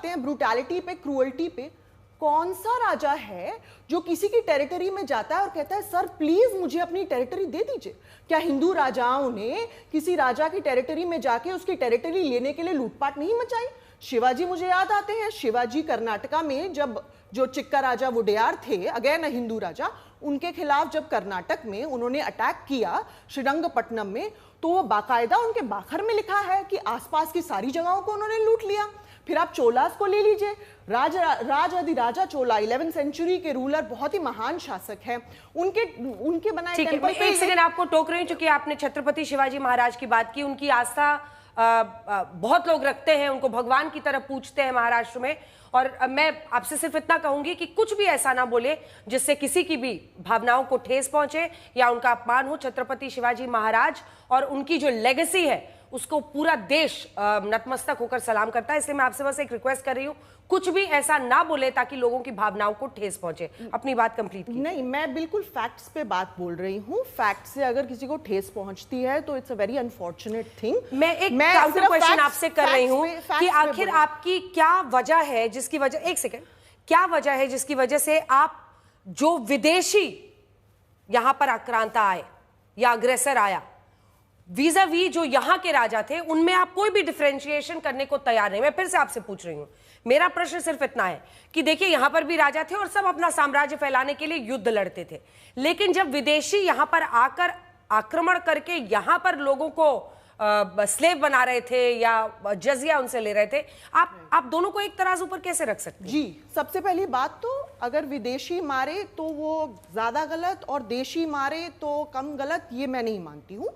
आते हैं ब्रूटैलिटी पे, क्रूअल्टी पे, कौन सा राजा है जो किसी की टेरिटरी में जाता है और कहता है सर प्लीज मुझे अपनी टेरिटरी दे दीजिए? क्या हिंदू राजाओं ने किसी राजा की टेरिटरी में जाके उसकी टेरिटरी लेने के लिए लूटपाट नहीं मचाई? शिवाजी मुझे याद आते हैं, शिवाजी कर्नाटका में जब जो चिक्का राजा वुडेयार थे, अगेन हिंदू राजा, उनके खिलाफ जब कर्नाटक में उन्होंने अटैक किया श्रीरंगपट्टनम में, तो वो बाकायदा उनके बाखर में लिखा है कि आसपास की सारी जगहों को उन्होंने लूट लिया। फिर आप चोलास को ले लीजिए, राजा चोला 11वीं सेंचुरी के रूलर, बहुत ही महान शासक हैं, उनके बनाए टेंपल पे। एक सेकंड आपको टोक रही हूं, क्योंकि आपने छत्रपति शिवाजी महाराज की बात की। उनकी आस्था बहुत लोग रखते हैं, उनको भगवान की तरह पूजते हैं महाराष्ट्र में। और मैं आपसे सिर्फ इतना कहूंगी कि कुछ भी ऐसा ना बोले जिससे किसी की भी भावनाओं को ठेस पहुंचे या उनका अपमान हो। छत्रपति शिवाजी महाराज और उनकी जो लेगेसी है उसको पूरा देश नतमस्तक होकर सलाम करता है। इसलिए मैं आपसे बस एक रिक्वेस्ट कर रही हूँ, कुछ भी ऐसा ना बोले ताकि लोगों की भावनाओं को ठेस पहुंचे। अपनी बात कंप्लीट कीजिए। नहीं, मैं बिल्कुल फैक्ट्स पे बात बोल रही हूँ। फैक्ट से अगर किसी को ठेस पहुंचती है तो it's a very unfortunate thing. मैं एक काउंटर क्वेश्चन आपसे कर रही हूँ कि आखिर आपकी क्या वजह है जिसकी वजह, एक सेकेंड, क्या वजह है जिसकी वजह से आप जो विदेशी यहां पर आक्रांता आए या अग्रेसर आया, वीजा वी जो यहां के राजा थे, उनमें आप कोई भी डिफरेंशिएशन करने को तैयार नहीं। मैं फिर से आपसे पूछ रही हूं, मेरा प्रश्न सिर्फ इतना है कि देखिए यहां पर भी राजा थे और सब अपना साम्राज्य फैलाने के लिए युद्ध लड़ते थे, लेकिन जब विदेशी यहां पर आकर आक्रमण करके यहां पर लोगों को स्लेव बना रहे थे या जजिया उनसे ले रहे थे, आप दोनों को एक तराजू पर कैसे रख सकते हैं? जी, सबसे पहली बात तो अगर विदेशी मारे तो वो ज्यादा गलत और देशी मारे तो कम गलत, ये मैं नहीं मानती हूँ।